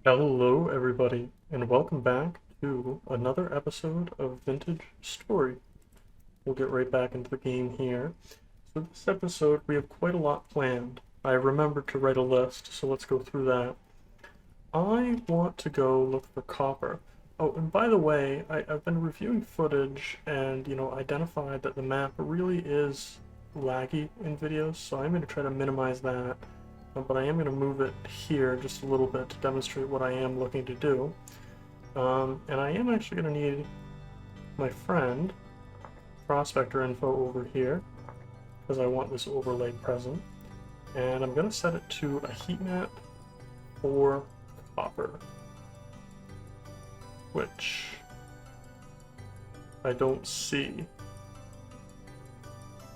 Hello, everybody, and welcome back to another episode of Vintage Story. We'll get right back into the game here. So this episode, we have quite a lot planned. I remembered to write a list, so let's go through that. I want to go look for copper. Oh, and by the way, I've been reviewing footage and, identified that the map really is laggy in videos, so I'm going to try to minimize that. But I am going to move it here just a little bit to demonstrate what I am looking to do. And I am actually going to need my friend, Prospector Info, over here, because I want this overlay present. And I'm going to set it to a heat map for copper, which I don't see.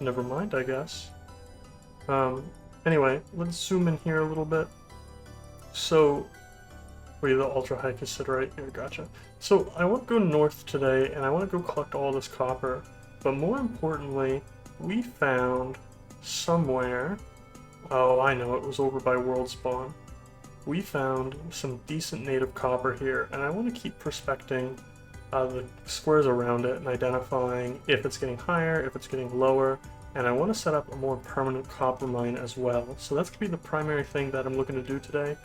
Never mind, I guess. Anyway, let's zoom in here a little bit. So, wait, the ultra high cassiterite here, gotcha. So, I want to go north today, and I want to go collect all this copper. But more importantly, we found somewhere, oh, I know, it was over by World Spawn. We found some decent native copper here, and I want to keep prospecting the squares around it and identifying if it's getting higher, if it's getting lower, and I want to set up a more permanent copper mine as well. So that's going to be the primary thing that I'm looking to do today.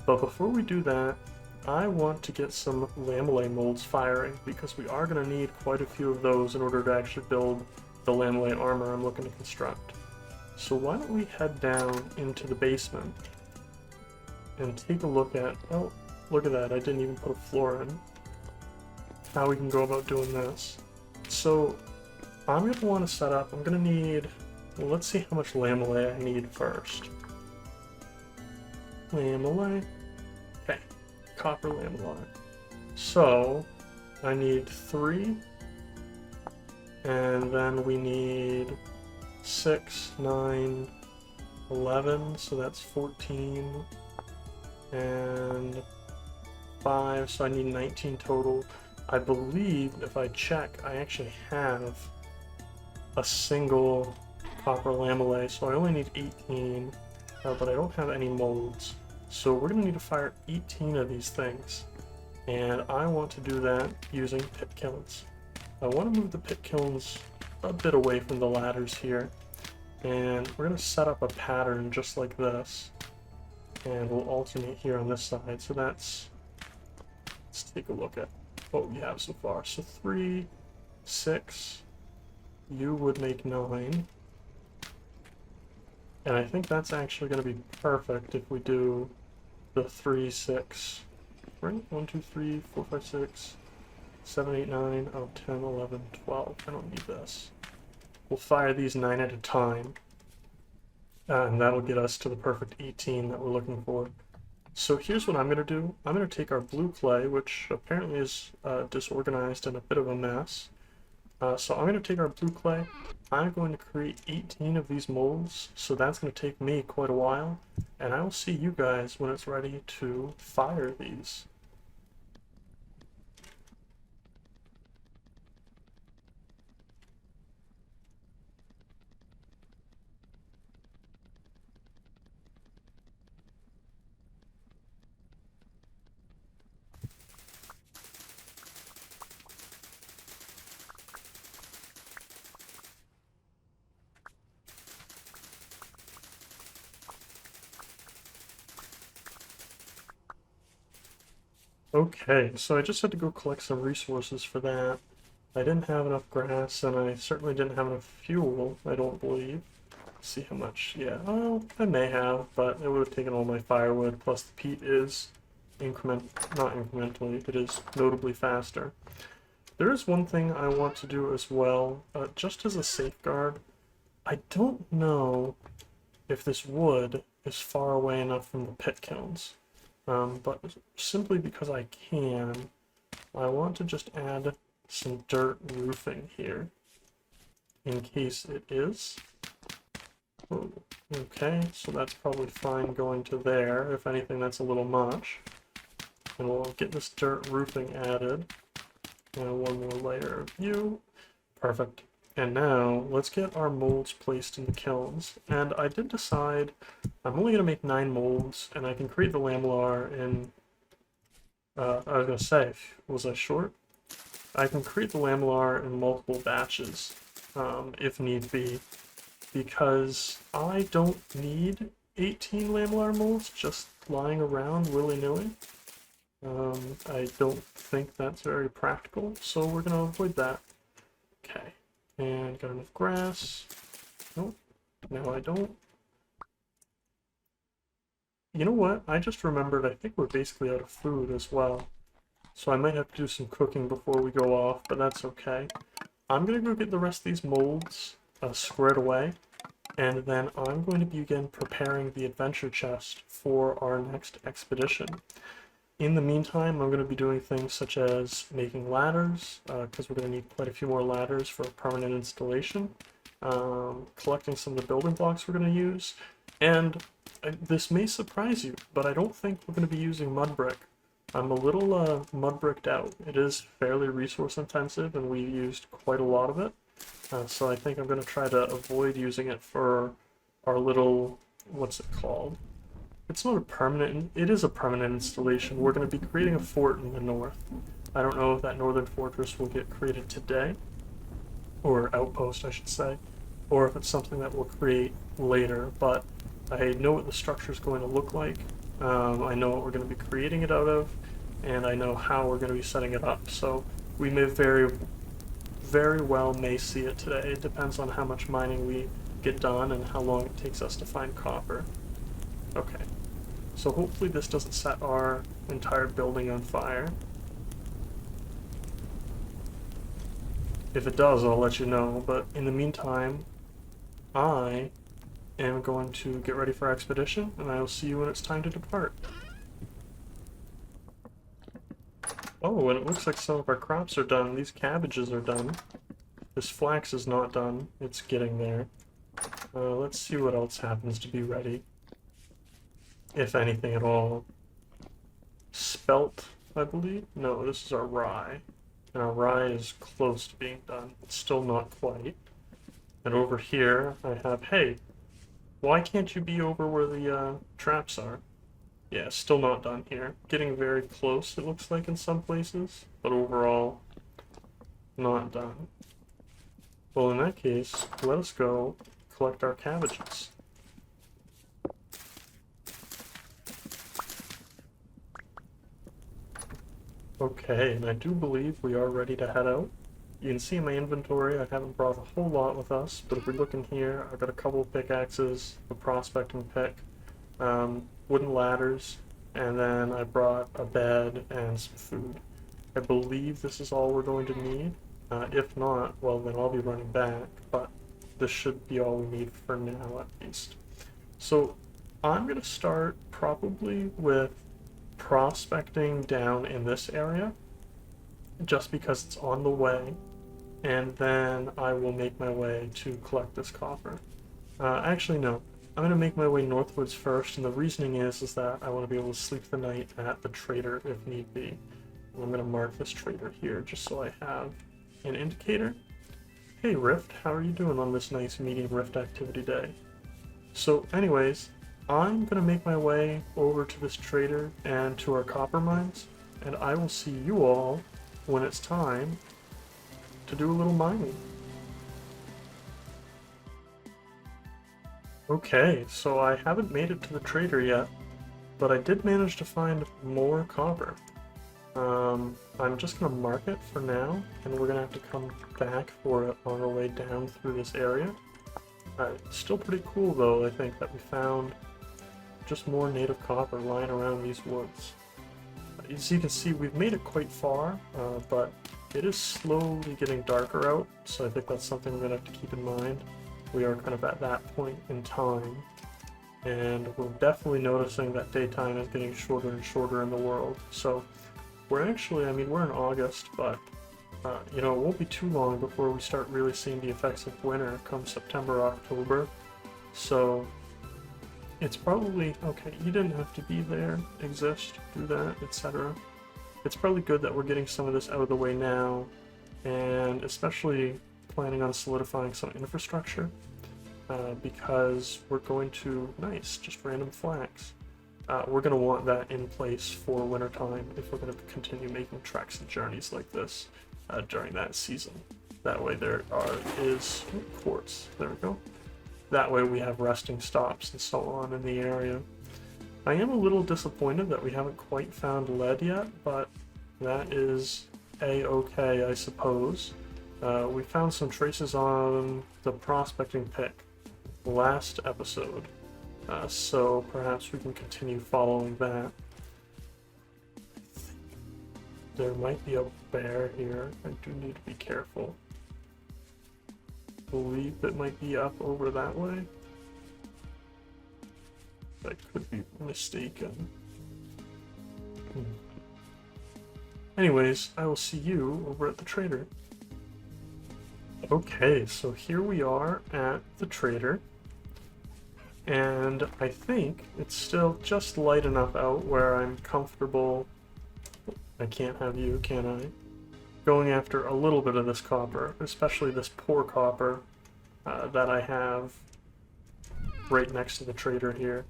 But before we do that, I want to get some lamellay molds firing, because we are going to need quite a few of those in order to actually build the lamellay armor I'm looking to construct. So why don't we head down into the basement and take a look at, oh, look at that, I didn't even put a floor in, how we can go about doing this. So I'm going to want to set up, I'm going to need, well, let's see how much lamellay I need first. Lamellay. Okay, copper lamellay. So I need 3, and then we need 6, 9, 11, so that's 14, and 5, so I need 19 total. I believe if I check, I actually have a single copper lamellay, so I only need 18, but I don't have any molds. So we're going to need to fire 18 of these things, and I want to do that using pit kilns. I want to move the pit kilns a bit away from the ladders here, and we're going to set up a pattern just like this, and we'll alternate here on this side. So that's, let's take a look at what we have so far. So 3, 6, you would make 9, and I think that's actually going to be perfect if we do the 3, 6, right? 1, 2, 3, 4, 5, 6, 7, 8, 9, oh, 10, 11, 12. I don't need this. We'll fire these 9 at a time, and that'll get us to the perfect 18 that we're looking for. So here's what I'm going to do. I'm going to take our blue clay, which apparently is disorganized and a bit of a mess. So I'm going to take our blue clay. I'm going to create 18 of these molds, so that's going to take me quite a while, and I will see you guys when it's ready to fire these. Okay, so I just had to go collect some resources for that. I didn't have enough grass, and I certainly didn't have enough fuel, I don't believe. Let's see how much, yeah, well, I may have, but it would have taken all my firewood, plus the peat is not incrementally, it is notably faster. There is one thing I want to do as well, just as a safeguard. I don't know if this wood is far away enough from the pit kilns. But simply because I can, I want to just add some dirt roofing here, in case it is. Oh, okay, so that's probably fine going to there. If anything, that's a little much. And we'll get this dirt roofing added. And one more layer of view. Perfect. And now, let's get our molds placed in the kilns. And I did decide I'm only going to make 9 molds, and I can create the lamellar in I was gonna say, was I short? I can create the lamellar in multiple batches, if need be, because I don't need 18 lamellar molds just lying around willy-nilly. I don't think that's very practical, so we're gonna avoid that. Okay, and got enough grass. Nope, no I don't. You know what? I just remembered, I think we're basically out of food as well. So I might have to do some cooking before we go off, but that's okay. I'm gonna go get the rest of these molds squared away, and then I'm going to begin preparing the adventure chest for our next expedition. In the meantime, I'm going to be doing things such as making ladders, because we're going to need quite a few more ladders for permanent installation, collecting some of the building blocks we're going to use, and this may surprise you, but I don't think we're going to be using mud brick. I'm a little mud bricked out. It is fairly resource intensive, and we used quite a lot of it, so I think I'm going to try to avoid using it for our little, what's it called? It's not a permanent, it is a permanent installation. We're going to be creating a fort in the north. I don't know if that northern fortress will get created today, or outpost I should say, or if it's something that we'll create later, but I know what the structure is going to look like. I know what we're going to be creating it out of, and I know how we're going to be setting it up, so we may very well may see it today. It depends on how much mining we get done and how long it takes us to find copper. Okay, so hopefully this doesn't set our entire building on fire. If it does, I'll let you know, but in the meantime, I am going to get ready for expedition, and I will see you when it's time to depart. Oh, and it looks like some of our crops are done. These cabbages are done. This flax is not done. It's getting there. Let's see what else happens to be ready. If anything at all. Spelt, I believe? No, this is our rye. And our rye is close to being done. It's still not quite. And over here, I have, hey, why can't you be over where the traps are? Yeah, still not done here. Getting very close, it looks like, in some places. But overall, not done. Well, in that case, let us go collect our cabbages. Okay, and I do believe we are ready to head out. You can see in my inventory I haven't brought a whole lot with us, but if we look in here, I've got a couple of pickaxes, a prospecting pick, wooden ladders, and then I brought a bed and some food. I believe this is all we're going to need. If not, well then I'll be running back, but this should be all we need for now at least. So I'm going to start probably with prospecting down in this area, just because it's on the way, and then I will make my way to collect this copper. Actually, no. I'm going to make my way northwards first, and the reasoning is that I want to be able to sleep the night at the trader if need be. And I'm going to mark this trader here just so I have an indicator. Hey Rift, how are you doing on this nice medium Rift activity day? So anyways, I'm going to make my way over to this trader and to our copper mines, and I will see you all when it's time to do a little mining. Okay, so I haven't made it to the trader yet, but I did manage to find more copper. I'm just going to mark it for now, and we're going to have to come back for it on our way down through this area. It's still pretty cool though, I think, that we found just more native copper lying around these woods. As you can see, we've made it quite far, but it is slowly getting darker out, so I think that's something we're going to have to keep in mind. We are kind of at that point in time, and we're definitely noticing that daytime is getting shorter and shorter in the world. So we're actually, I mean, we're in August, but you know, it won't be too long before we start really seeing the effects of winter come September, October. So it's probably, okay, you didn't have to be there, exist, do that, etc. It's probably good that we're getting some of this out of the way now, and especially planning on solidifying some infrastructure, because we're going to, nice, just random flags. we're going to want that in place for wintertime if we're going to continue making treks and journeys like this during that season. That way is quartz. There we go. That way we have resting stops and so on in the area. I am a little disappointed that we haven't quite found lead yet, but that is a-okay, I suppose. We found some traces on the prospecting pick last episode, so perhaps we can continue following that. There might be a bear here. I do need to be careful. I believe it might be up over that way. I could be mistaken. Anyways, I will see you over at the trader. Okay, so here we are at the trader. And I think it's still just light enough out where I'm comfortable. I can't have you, can I? Going after a little bit of this copper, especially this poor copper that I have right next to the trader here.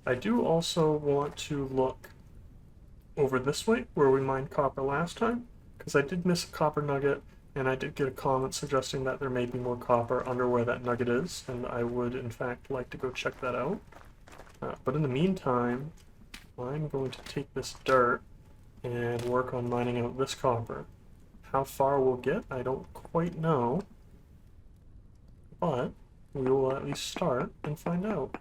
I do also want to look over this way where we mined copper last time, because I did miss a copper nugget, and I did get a comment suggesting that there may be more copper under where that nugget is, and I would in fact like to go check that out. But in the meantime, I'm going to take this dirt and work on mining out this copper. How far we'll get, I don't quite know, but we will at least start and find out.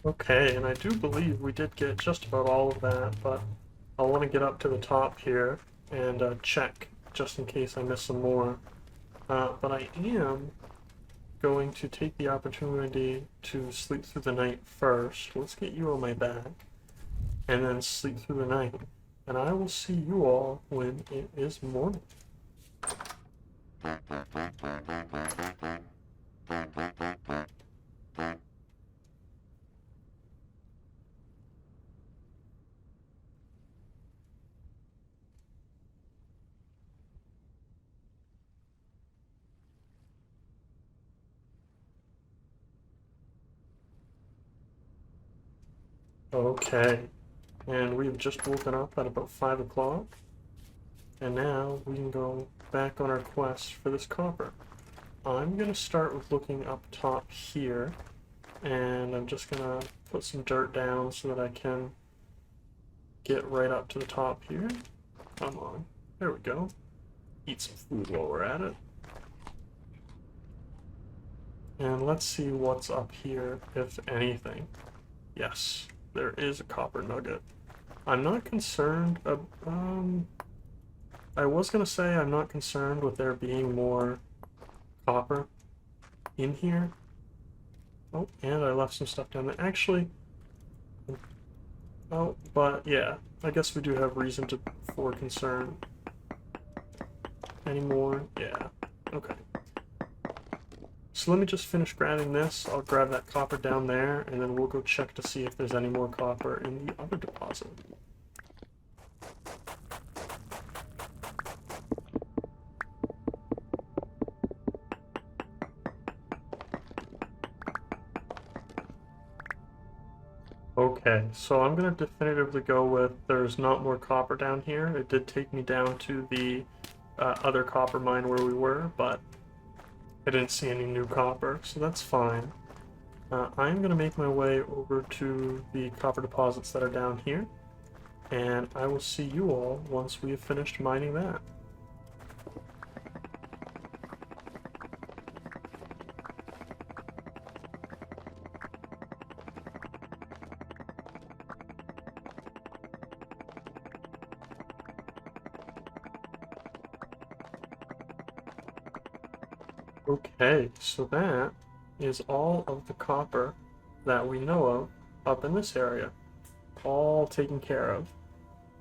Okay, and I do believe we did get just about all of that, but I'll want to get up to the top here and check, just in case I miss some more. But I am going to take the opportunity to sleep through the night first. Let's get you on my back, and then sleep through the night. And I will see you all when it is morning. Okay, and we've just woken up at about 5 o'clock, and now we can go back on our quest for this copper. I'm going to start with looking up top here, and I'm just going to put some dirt down so that I can get right up to the top here. Come on, there we go. Eat some food while we're at it. And let's see what's up here, if anything. Yes, there is a copper nugget. I'm not concerned, I was going to say I'm not concerned with there being more copper in here. Oh, and I left some stuff down there. Actually, oh, but yeah, I guess we do have reason for concern. Any more? Yeah, okay. So let me just finish grabbing this. I'll grab that copper down there, and then we'll go check to see if there's any more copper in the other deposit. Okay, so I'm going to definitively go with there's not more copper down here. It did take me down to the other copper mine where we were, but I didn't see any new copper, so that's fine. I'm going to make my way over to the copper deposits that are down here, and I will see you all once we have finished mining that. Okay, so that is all of the copper that we know of up in this area. All taken care of.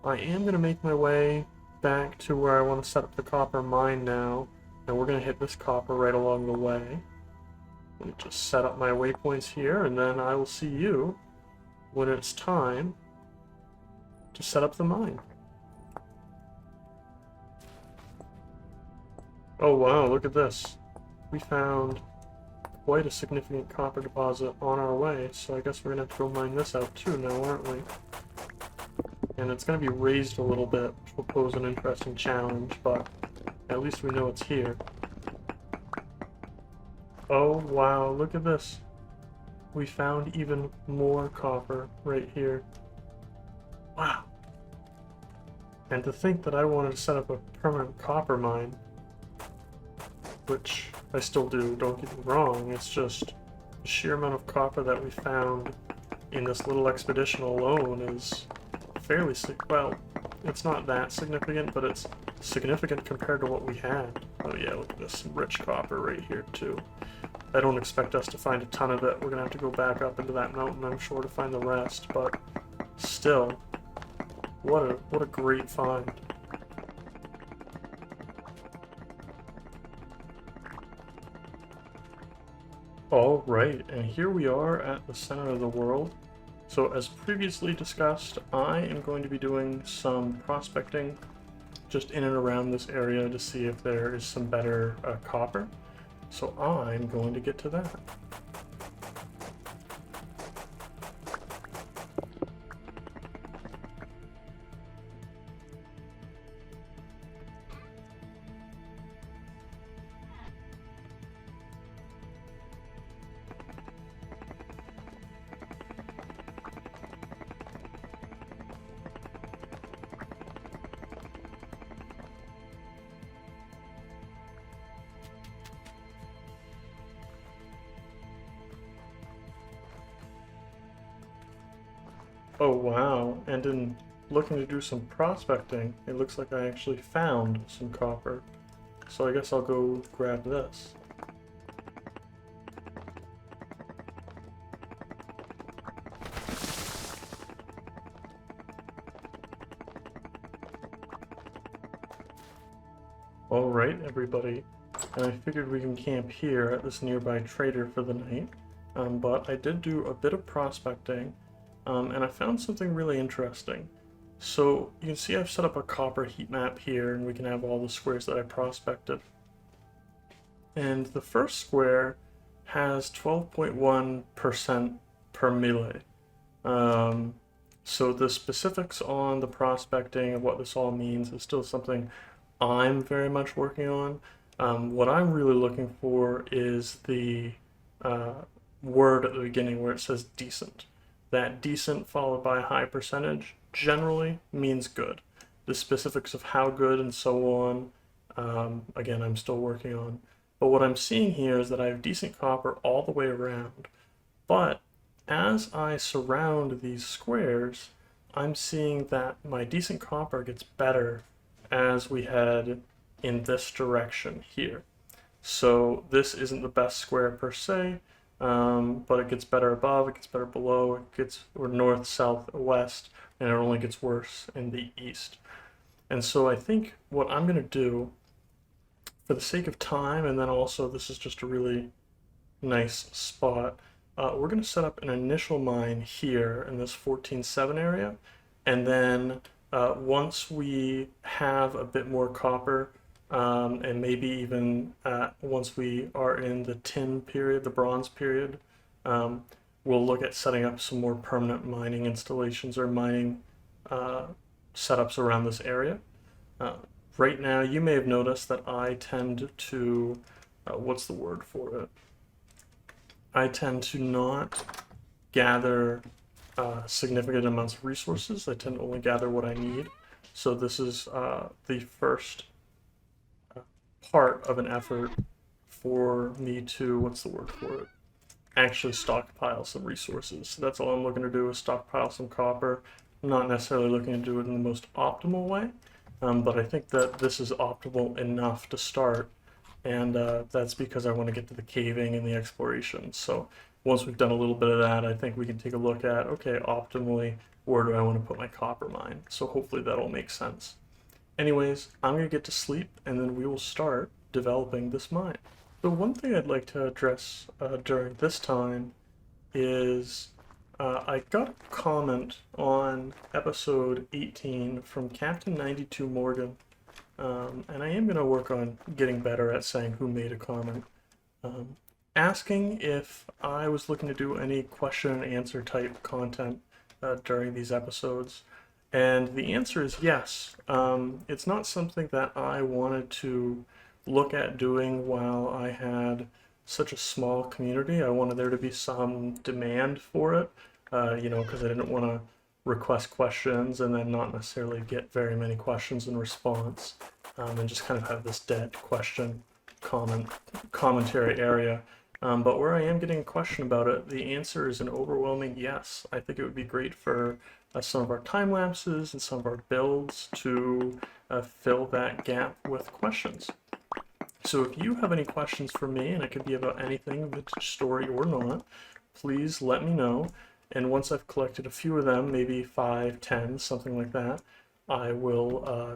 I am going to make my way back to where I want to set up the copper mine now, and we're going to hit this copper right along the way. Let me just set up my waypoints here, and then I will see you when it's time to set up the mine. Oh wow, look at this. We found quite a significant copper deposit on our way, so I guess we're gonna have to go mine this out too now, aren't we? And it's gonna be raised a little bit, which will pose an interesting challenge, but at least we know it's here. Oh wow, look at this. We found even more copper right here. Wow. And to think that I wanted to set up a permanent copper mine, which I still do, don't get me wrong, it's just the sheer amount of copper that we found in this little expedition alone is fairly well, it's not that significant, but it's significant compared to what we had. Oh yeah, look at this, some rich copper right here too. I don't expect us to find a ton of it. We're gonna have to go back up into that mountain, I'm sure, to find the rest, but still, what a great find. All right, and here we are at the center of the world. So as previously discussed, I am going to be doing some prospecting just in and around this area to see if there is some better copper. So I'm going to get to that. Oh wow, and in looking to do some prospecting, it looks like I actually found some copper. So I guess I'll go grab this. Alright everybody, and I figured we can camp here at this nearby trader for the night, but I did do a bit of prospecting. And I found something really interesting. So you can see I've set up a copper heat map here, and we can have all the squares that I prospected. And the first square has 12.1% per melee. So the specifics on the prospecting and what this all means is still something I'm very much working on. What I'm really looking for is the word at the beginning where it says decent. That decent followed by a high percentage generally means good. The specifics of how good and so on, again, I'm still working on. But what I'm seeing here is that I have decent copper all the way around. But as I surround these squares, I'm seeing that my decent copper gets better as we head in this direction here. So this isn't the best square per se, but it gets better above, it gets better below, it gets north, south, west, and it only gets worse in the east. And so I think what I'm going to do, for the sake of time, and then also this is just a really nice spot, we're going to set up an initial mine here in this 14.7 area, and then once we have a bit more copper, and maybe even once we are in the tin period, the bronze period, we'll look at setting up some more permanent mining installations or mining setups around this area. Right now, you may have noticed that I tend to, what's the word for it? I tend to not gather significant amounts of resources. I tend to only gather what I need. So this is the first part of an effort for me to, what's the word for it? Actually stockpile some resources. So that's all I'm looking to do is stockpile some copper. I'm not necessarily looking to do it in the most optimal way, but I think that this is optimal enough to start, and that's because I want to get to the caving and the exploration. So once we've done a little bit of that, I think we can take a look at, okay, optimally, where do I want to put my copper mine? So hopefully that'll make sense. Anyways, I'm going to get to sleep, and then we will start developing this mine. So one thing I'd like to address during this time is I got a comment on episode 18 from Captain 92 Morgan, and I am going to work on getting better at saying who made a comment, asking if I was looking to do any question and answer type content during these episodes. And the answer is yes. It's not something that I wanted to look at doing while I had such a small community. I wanted there to be some demand for it, because I didn't want to request questions and then not necessarily get very many questions in response, and just kind of have this dead question commentary area. But where I am getting a question about it, the answer is an overwhelming yes. I think it would be great for some of our time lapses and some of our builds to fill that gap with questions. So if you have any questions for me, and it could be about anything, vintage story or not, please let me know. And once I've collected a few of them, maybe 5, 10, something like that, I will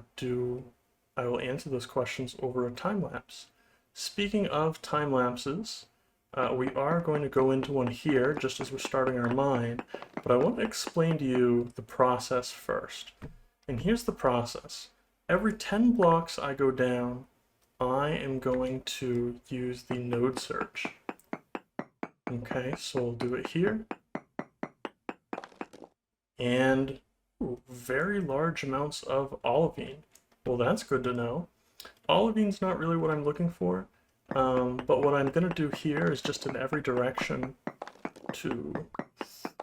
answer those questions over a time lapse. Speaking of time lapses, we are going to go into one here just as we're starting our mine, but I want to explain to you the process first. And here's the process. Every 10 blocks I go down, I am going to use the node search. Okay, so we'll do it here. And very large amounts of olivine. Well, that's good to know. Olivine's not really what I'm looking for, but what I'm going to do here is just in every direction, 2,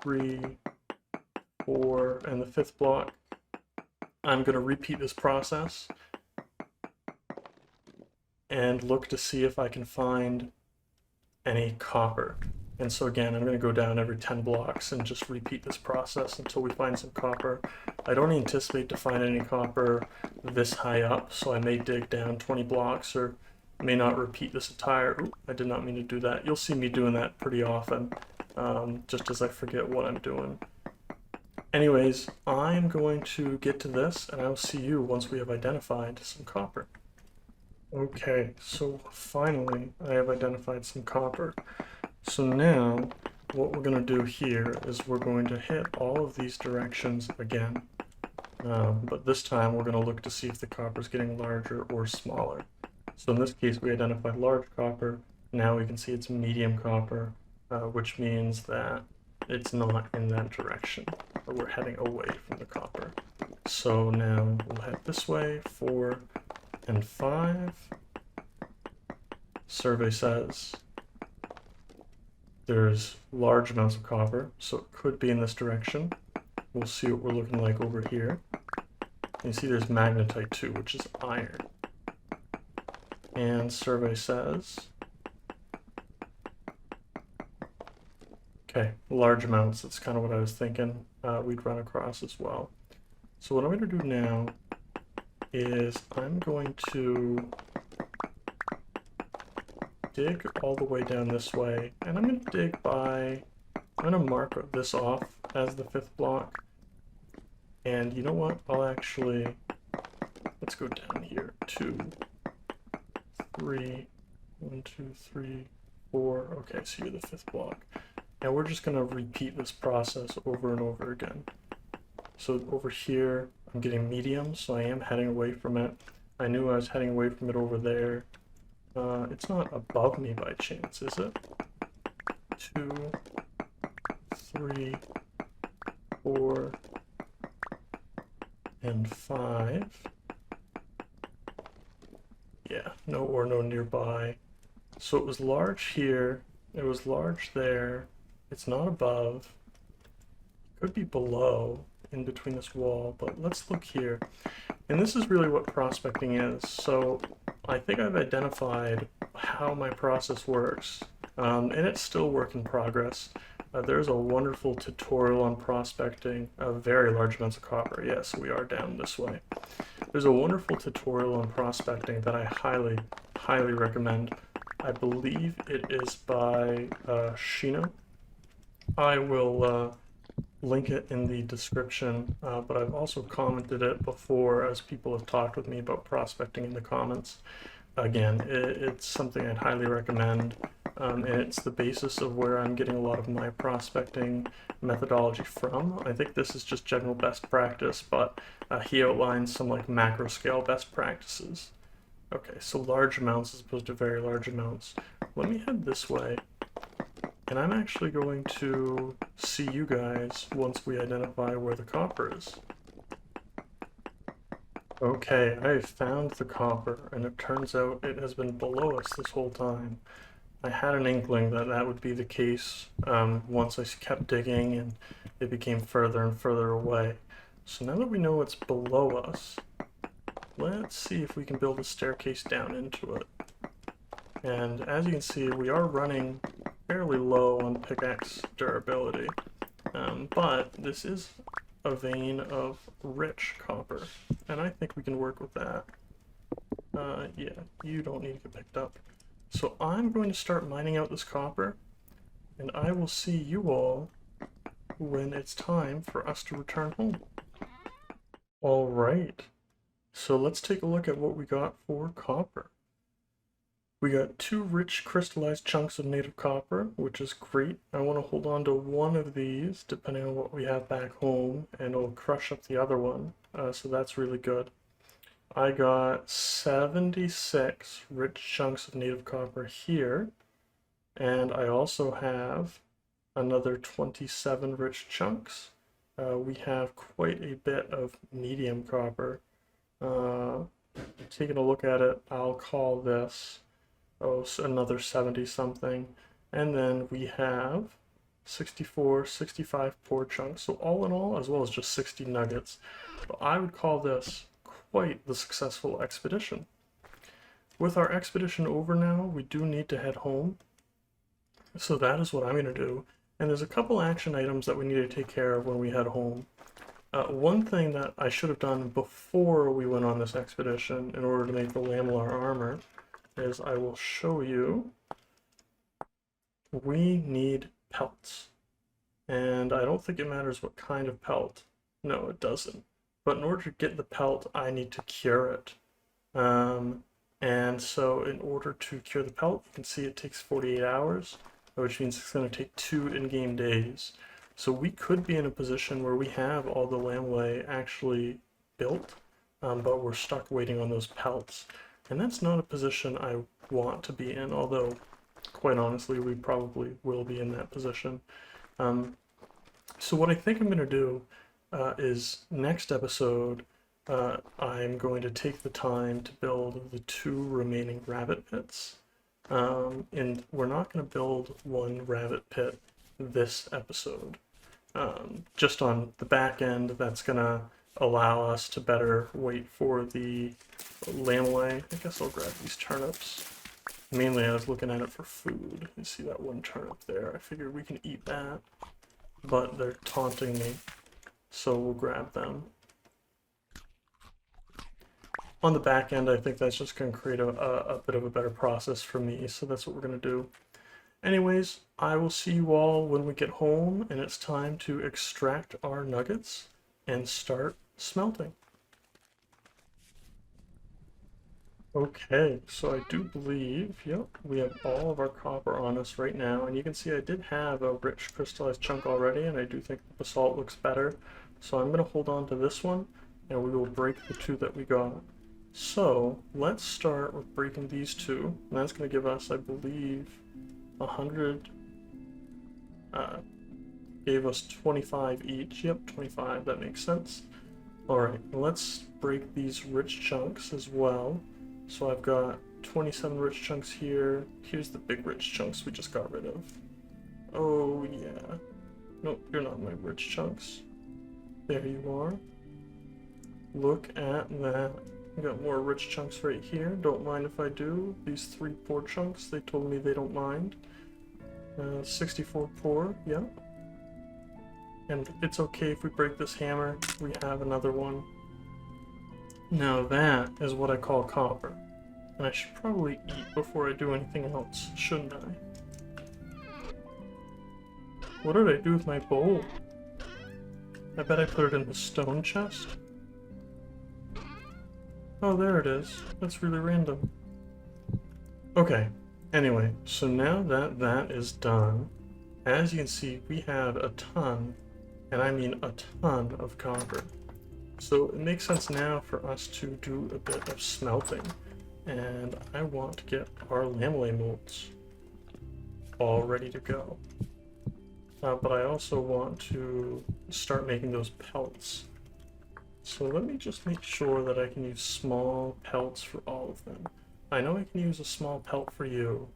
3, 4, and the 5th block, I'm going to repeat this process and look to see if I can find any copper. And so again, I'm going to go down every 10 blocks and just repeat this process until we find some copper. I don't anticipate to find any copper this high up, so I may dig down 20 blocks or may not repeat this entire... Ooh, I did not mean to do that. You'll see me doing that pretty often, just as I forget what I'm doing. Anyways, I'm going to get to this, and I'll see you once we have identified some copper. Okay, so finally I have identified some copper. So now what we're going to do here is we're going to hit all of these directions again, but this time we're going to look to see if the copper is getting larger or smaller. So in this case we identified large copper. Now we can see it's medium copper, which means that it's not in that direction, or we're heading away from the copper. So now we'll head this way, 4 and 5. Survey says there's large amounts of copper, so it could be in this direction. We'll see what we're looking like over here. You see there's magnetite too, which is iron. And survey says, okay, large amounts, that's kind of what I was thinking we'd run across as well. So what I'm going to do now is I'm going to dig all the way down this way, and I'm going to dig by, I'm going to mark this off as the 5th block, and you know what, I'll actually, let's go down here, 2, 3, 1, 2, 3, 4, okay, so you're the 5th block, and we're just going to repeat this process over and over again. So over here, I'm getting medium, so I am heading away from it. I knew I was heading away from it over there. It's not above me by chance, is it? 2, 3, 4, and 5. Yeah, no or no nearby. So it was large here, it was large there, it's not above, it could be below, in between this wall, but let's look here. And this is really what prospecting is. So I think I've identified how my process works, and it's still work in progress. There's a wonderful tutorial on prospecting very large amounts of copper. Yes, we are down this way. There's a wonderful tutorial on prospecting that I highly, highly recommend. I believe it is by Shino. I will link it in the description, but I've also commented it before as people have talked with me about prospecting in the comments. Again, it's something I'd highly recommend. and it's the basis of where I'm getting a lot of my prospecting methodology from. I think this is just general best practice, but he outlines some like macro scale best practices. Okay, so large amounts as opposed to very large amounts. Let me head this way, and I'm actually going to see you guys once we identify where the copper is. Okay, I found the copper, and it turns out it has been below us this whole time. I had an inkling that that would be the case once I kept digging and it became further and further away. So now that we know it's below us, let's see if we can build a staircase down into it. And as you can see, we are running fairly low on pickaxe durability, but this is a vein of rich copper, and I think we can work with that. Yeah, you don't need to get picked up. So I'm going to start mining out this copper, and I will see you all when it's time for us to return home. Alright, so let's take a look at what we got for copper. We got 2 rich crystallized chunks of native copper, which is great. I want to hold on to one of these, depending on what we have back home, and it'll crush up the other one, so that's really good. I got 76 rich chunks of native copper here, and I also have another 27 rich chunks. We have quite a bit of medium copper. Taking a look at it, I'll call this so another 70 something, and then we have 64, 65 poor chunks, so all in all, as well as just 60 nuggets. But I would call this quite the successful expedition. With our expedition over now, we do need to head home, so that is what I'm going to do. And there's a couple action items that we need to take care of when we head home. One thing that I should have done before we went on this expedition in order to make the lamellar armor is I will show you. We need pelts, and I don't think it matters what kind of pelt. No, it doesn't. But in order to get the pelt, I need to cure it. And so in order to cure the pelt, you can see it takes 48 hours, which means it's going to take 2 in-game days. So we could be in a position where we have all the lamellay actually built, but we're stuck waiting on those pelts. And that's not a position I want to be in, although, quite honestly, we probably will be in that position. So what I think I'm going to do is next episode, I'm going to take the time to build the 2 remaining rabbit pits. And we're not going to build 1 rabbit pit this episode. Just on the back end, that's going to allow us to better wait for the lamellay. I guess I'll grab these turnips. Mainly I was looking at it for food. You see that 1 turnip there. I figured we can eat that, but they're taunting me, so we'll grab them. On the back end, I think that's just going to create a bit of a better process for me, so that's what we're going to do. Anyways, I will see you all when we get home, and it's time to extract our nuggets and start smelting. Okay, so I do believe, yep, we have all of our copper on us right now, and you can see I did have a rich crystallized chunk already, and I do think the basalt looks better. So I'm going to hold on to this one, and we will break the 2 that we got. So let's start with breaking these 2, and that's going to give us, I believe, 100, gave us 25 each. Yep, 25, that makes sense. Alright, let's break these rich chunks as well. So I've got 27 rich chunks here. Here's the big rich chunks we just got rid of. Oh yeah. Nope, you're not my rich chunks. There you are. Look at that. I got more rich chunks right here. Don't mind if I do. These 3 poor chunks, they told me they don't mind. 64 poor, yeah. And it's okay if we break this hammer. We have another one. Now that is what I call copper. And I should probably eat before I do anything else, shouldn't I? What did I do with my bowl? I bet I put it in the stone chest. Oh, there it is. That's really random. Okay, Anyway, so now that that is done, as you can see, we have a ton, and I mean a ton of copper. So it makes sense now for us to do a bit of smelting. And I want to get our lamellar molds all ready to go. But I also want to start making those pelts. So let me just make sure that I can use small pelts for all of them. I know I can use a small pelt for you.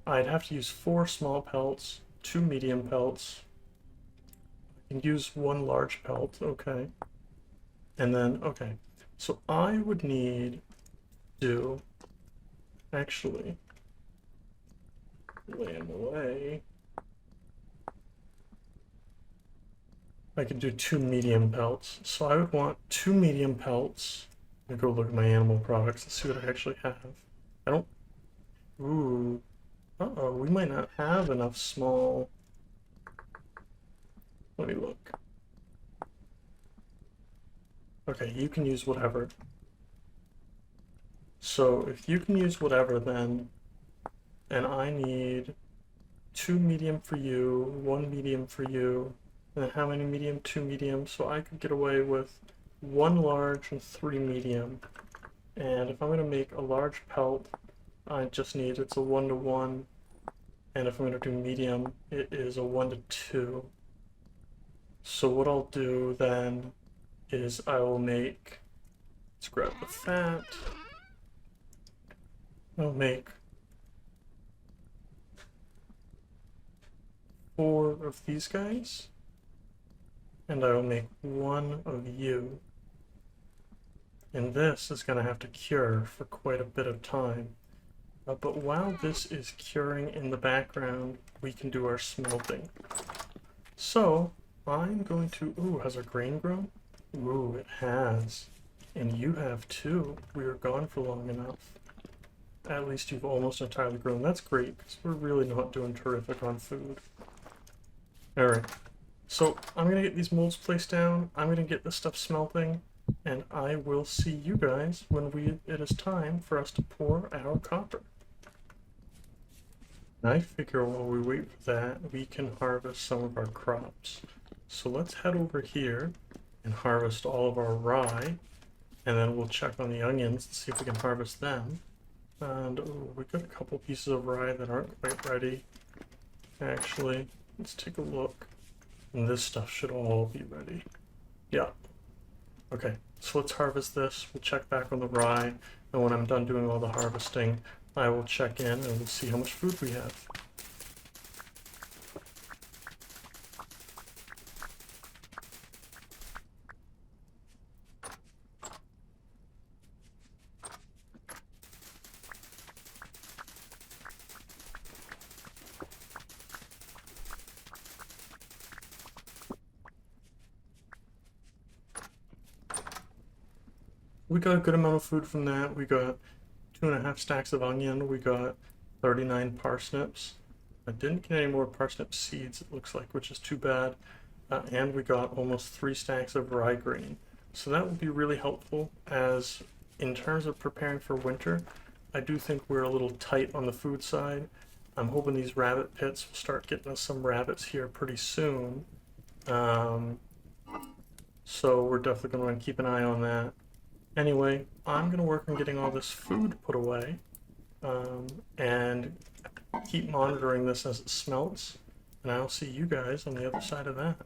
I'd have to use 4 small pelts, 2 medium pelts. I can use 1 large pelt, okay. And then, okay, so I would need to actually lay them away. I could do 2 medium pelts. So I would want 2 medium pelts. I'm gonna go look at my animal products and see what I actually have. I don't... Ooh. Uh-oh, we might not have enough small... Let me look. Okay, you can use whatever. So if you can use whatever then, and I need 2 medium for you, 1 medium for you, and then how many medium? 2 medium, so I could get away with 1 large and 3 medium. And if I'm going to make a large pelt, I just need, it's a 1 to 1, and if I'm going to do medium, it is a 1 to 2. So what I'll do then is I will make, let's grab the fat, I'll make 4 of these guys, and I will make 1 of you. And this is going to have to cure for quite a bit of time. But while this is curing in the background, we can do our smelting. So I'm going to, ooh, has our grain grown? Ooh, it has. And you have too. We were gone for long enough. At least you've almost entirely grown. That's great, because we're really not doing terrific on food. Alright, so I'm going to get these molds placed down, I'm going to get this stuff smelting, and I will see you guys when it is time for us to pour our copper. I figure while we wait for that, we can harvest some of our crops. So let's head over here and harvest all of our rye, and then we'll check on the onions and see if we can harvest them. And oh, we've got a couple pieces of rye that aren't quite ready. Actually, let's take a look. And this stuff should all be ready. Yeah. Okay, so let's harvest this. We'll check back on the rye, and when I'm done doing all the harvesting, I will check in and we'll see how much food we have. We got a good amount of food from that. We got 2.5 stacks of onion. We got 39 parsnips. I didn't get any more parsnip seeds, it looks like, which is too bad. And we got almost 3 stacks of rye grain. So that will be really helpful, as in terms of preparing for winter, I do think we're a little tight on the food side. I'm hoping these rabbit pits will start getting us some rabbits here pretty soon. So we're definitely going to want to keep an eye on that. Anyway, I'm going to work on getting all this food put away, and keep monitoring this as it smelts, and I'll see you guys on the other side of that.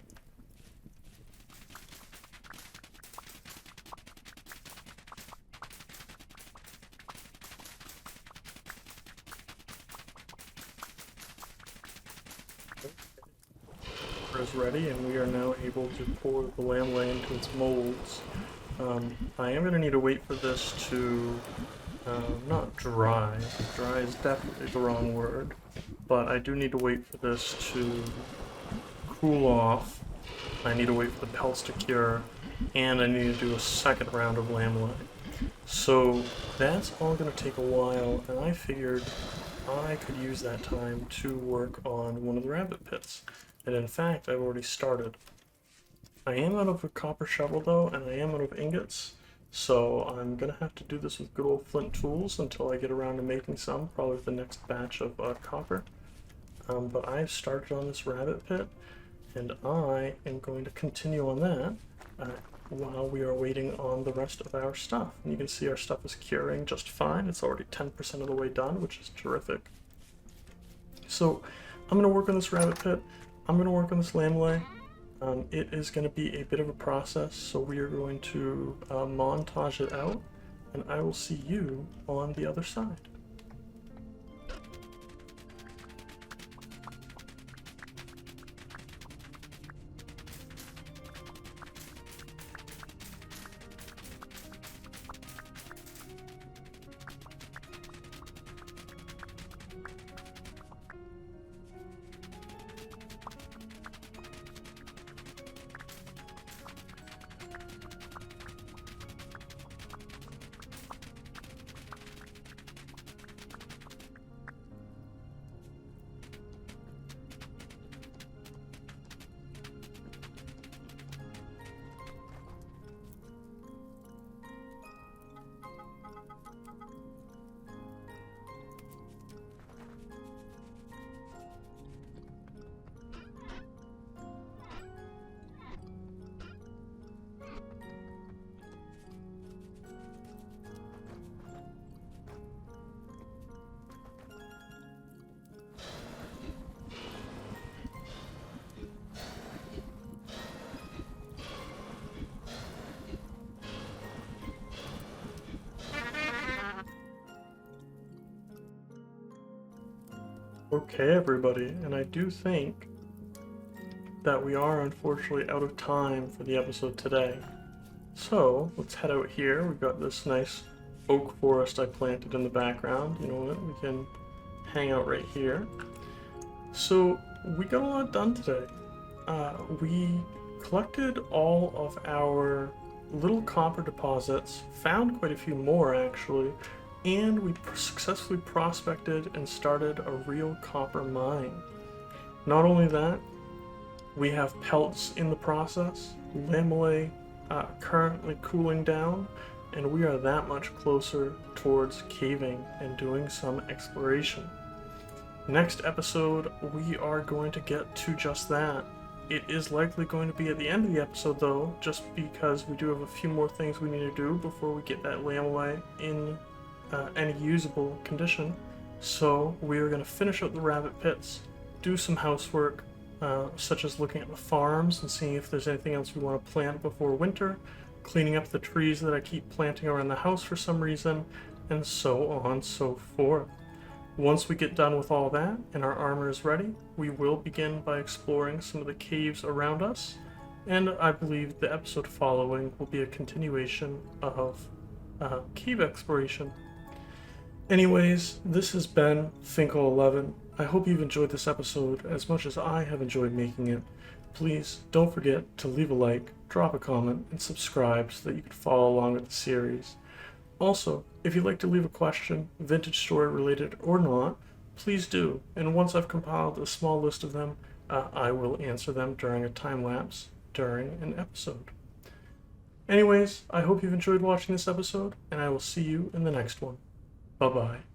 Is ready, and we are now able to pour the lamb into its molds. I am going to need to wait for this to, not dry. Dry is definitely the wrong word, but I do need to wait for this to cool off. I need to wait for the pelts to cure, and I need to do a second round of lamb line. So that's all going to take a while, and I figured I could use that time to work on one of the rabbit pits. And in fact, I've already started. I am out of a copper shovel though, and I am out of ingots, So I'm gonna have to do this with good old flint tools until I get around to making some, probably the next batch of copper. But I've started on this rabbit pit, and I am going to continue on that while we are waiting on the rest of our stuff. And you can see our stuff is curing just fine. It's already 10% of the way done, which is terrific. So I'm going to work on this rabbit pit. I'm going to work on this lamellay. It is going to be a bit of a process, so we are going to montage it out, and I will see you on the other side. Okay, everybody, and I do think that we are unfortunately out of time for the episode today. So let's head out here. We've got this nice oak forest I planted in the background. You know what? We can hang out right here. So we got a lot done today. We collected all of our little copper deposits, found quite a few more actually, and we successfully prospected and started a real copper mine. Not only that, we have pelts in the process, lamellay currently cooling down, and we are that much closer towards caving and doing some exploration. Next episode, we are going to get to just that. It is likely going to be at the end of the episode though, just because we do have a few more things we need to do before we get that lamellay in any usable condition. So we are going to finish up the rabbit pits, do some housework, such as looking at the farms and seeing if there's anything else we want to plant before winter, cleaning up the trees that I keep planting around the house for some reason, and so on and so forth. Once we get done with all that and our armor is ready, we will begin by exploring some of the caves around us, and I believe the episode following will be a continuation of cave exploration. Anyways, this has been Finkel11. I hope you've enjoyed this episode as much as I have enjoyed making it. Please don't forget to leave a like, drop a comment, and subscribe so that you can follow along with the series. Also, if you'd like to leave a question, vintage story related or not, please do, and once I've compiled a small list of them, I will answer them during a time lapse during an episode. Anyways, I hope you've enjoyed watching this episode, and I will see you in the next one. Bye-bye.